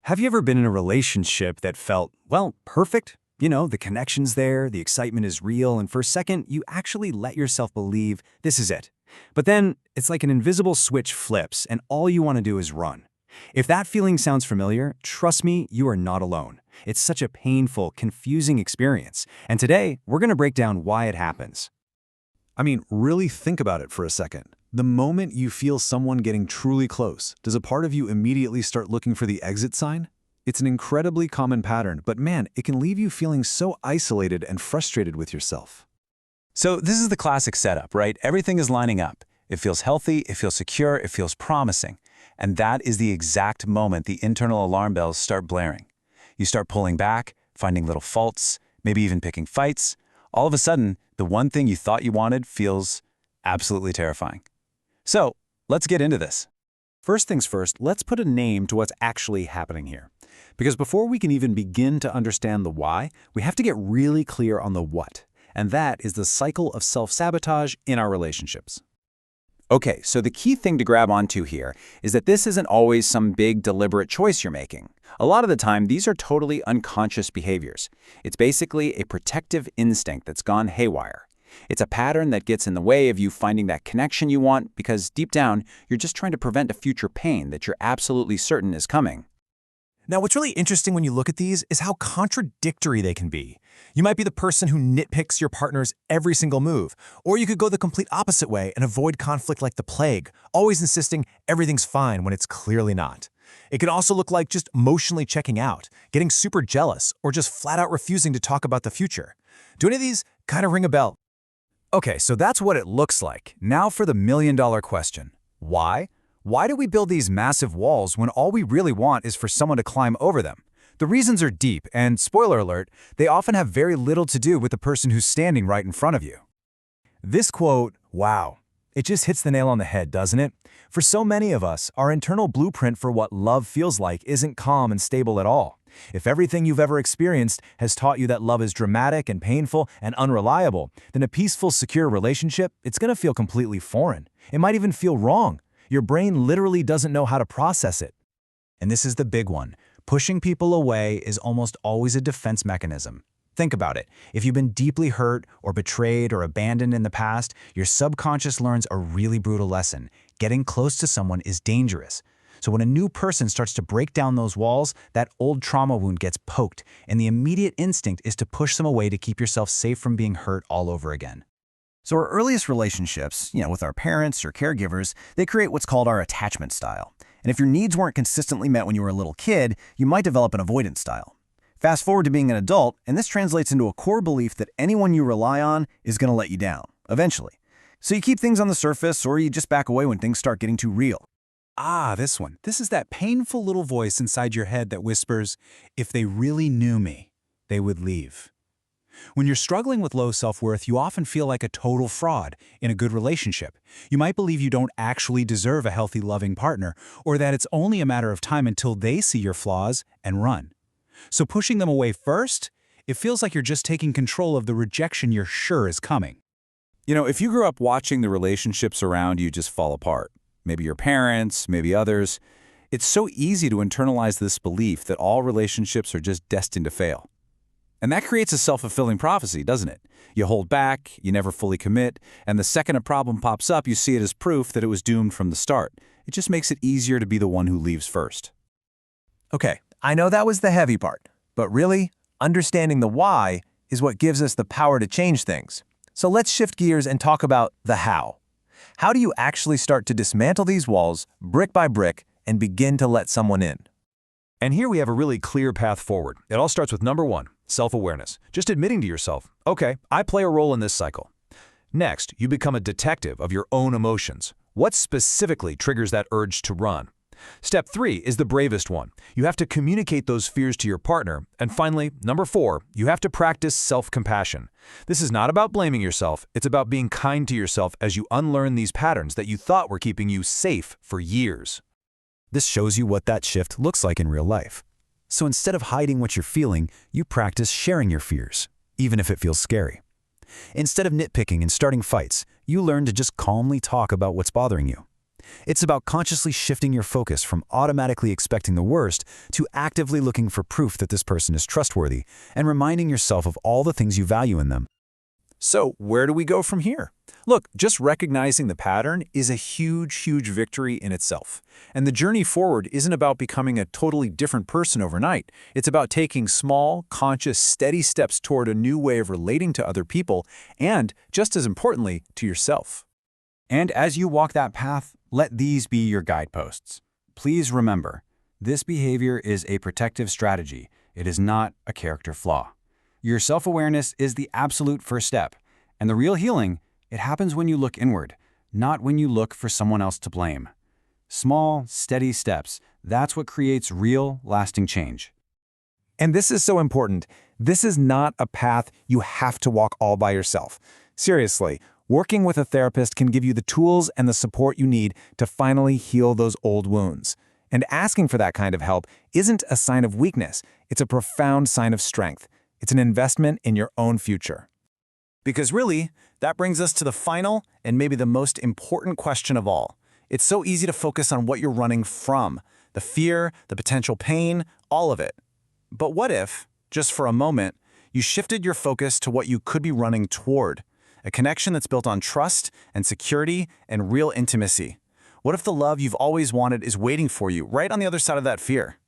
Have you ever been in a relationship that felt, well, perfect? You know, the connection's there, the excitement is real, and for a second, you actually let yourself believe this is it. But then, it's like an invisible switch flips, and all you want to do is run. If that feeling sounds familiar, trust me, you are not alone. It's such a painful, confusing experience, and today, we're going to break down why it happens. I mean, really think about it for a second. The moment you feel someone getting truly close, does a part of you immediately start looking for the exit sign? It's an incredibly common pattern, but man, it can leave you feeling so isolated and frustrated with yourself. So this is the classic setup, right? Everything is lining up. It feels healthy, it feels secure, it feels promising. And that is the exact moment the internal alarm bells start blaring. You start pulling back, finding little faults, maybe even picking fights. All of a sudden, the one thing you thought you wanted feels absolutely terrifying. So, let's get into this. First things first, let's put a name to what's actually happening here. Because before we can even begin to understand the why, we have to get really clear on the what. And that is the cycle of self-sabotage in our relationships. Okay, so the key thing to grab onto here is that this isn't always some big deliberate choice you're making. A lot of the time, these are totally unconscious behaviors. It's basically a protective instinct that's gone haywire. It's a pattern that gets in the way of you finding that connection you want because deep down, you're just trying to prevent a future pain that you're absolutely certain is coming. Now, what's really interesting when you look at these is how contradictory they can be. You might be the person who nitpicks your partner's every single move, or you could go the complete opposite way and avoid conflict like the plague, always insisting everything's fine when it's clearly not. It can also look like just emotionally checking out, getting super jealous, or just flat out refusing to talk about the future. Do any of these kind of ring a bell? Okay, so that's what it looks like. Now for the million-dollar question. Why? Why do we build these massive walls when all we really want is for someone to climb over them? The reasons are deep, and spoiler alert, they often have very little to do with the person who's standing right in front of you. This quote, wow, it just hits the nail on the head, doesn't it? For so many of us, our internal blueprint for what love feels like isn't calm and stable at all. If everything you've ever experienced has taught you that love is dramatic and painful and unreliable, then a peaceful, secure relationship, it's going to feel completely foreign. It might even feel wrong. Your brain literally doesn't know how to process it. And this is the big one. Pushing people away is almost always a defense mechanism. Think about it. If you've been deeply hurt or betrayed or abandoned in the past, your subconscious learns a really brutal lesson. Getting close to someone is dangerous. So when a new person starts to break down those walls, that old trauma wound gets poked, and the immediate instinct is to push them away to keep yourself safe from being hurt all over again. So our earliest relationships, with our parents or caregivers, they create what's called our attachment style. And if your needs weren't consistently met when you were a little kid, you might develop an avoidance style. Fast forward to being an adult, and this translates into a core belief that anyone you rely on is going to let you down, eventually. So you keep things on the surface, or you just back away when things start getting too real. This one. This is that painful little voice inside your head that whispers, if they really knew me, they would leave. When you're struggling with low self-worth, you often feel like a total fraud in a good relationship. You might believe you don't actually deserve a healthy, loving partner, or that it's only a matter of time until they see your flaws and run. So pushing them away first, it feels like you're just taking control of the rejection you're sure is coming. If you grew up watching the relationships around you just fall apart, maybe your parents, maybe others, it's so easy to internalize this belief that all relationships are just destined to fail. And that creates a self-fulfilling prophecy, doesn't it? You hold back, you never fully commit, and the second a problem pops up, you see it as proof that it was doomed from the start. It just makes it easier to be the one who leaves first. Okay, I know that was the heavy part, but really, understanding the why is what gives us the power to change things. So let's shift gears and talk about the how. How do you actually start to dismantle these walls, brick by brick, and begin to let someone in? And here we have a really clear path forward. It all starts with number one, self-awareness. Just admitting to yourself, okay, I play a role in this cycle. Next, you become a detective of your own emotions. What specifically triggers that urge to run? Step 3 is the bravest one. You have to communicate those fears to your partner. And finally, number 4, you have to practice self-compassion. This is not about blaming yourself. It's about being kind to yourself as you unlearn these patterns that you thought were keeping you safe for years. This shows you what that shift looks like in real life. So instead of hiding what you're feeling, you practice sharing your fears, even if it feels scary. Instead of nitpicking and starting fights, you learn to just calmly talk about what's bothering you. It's about consciously shifting your focus from automatically expecting the worst to actively looking for proof that this person is trustworthy and reminding yourself of all the things you value in them. So where do we go from here? Look, just recognizing the pattern is a huge victory in itself. And the journey forward isn't about becoming a totally different person overnight. It's about taking small, conscious, steady steps toward a new way of relating to other people and, just as importantly, to yourself. And as you walk that path, let these be your guideposts. Please remember, this behavior is a protective strategy. It is not a character flaw. Your self-awareness is the absolute first step, and the real healing, it happens when you look inward, not when you look for someone else to blame. Small, steady steps, that's what creates real, lasting change. And this is so important. This is not a path you have to walk all by yourself. Seriously, working with a therapist can give you the tools and the support you need to finally heal those old wounds. And asking for that kind of help isn't a sign of weakness. It's a profound sign of strength. It's an investment in your own future. Because really, that brings us to the final and maybe the most important question of all. It's so easy to focus on what you're running from, the fear, the potential pain, all of it. But what if, just for a moment, you shifted your focus to what you could be running toward, a connection that's built on trust and security and real intimacy? What if the love you've always wanted is waiting for you right on the other side of that fear?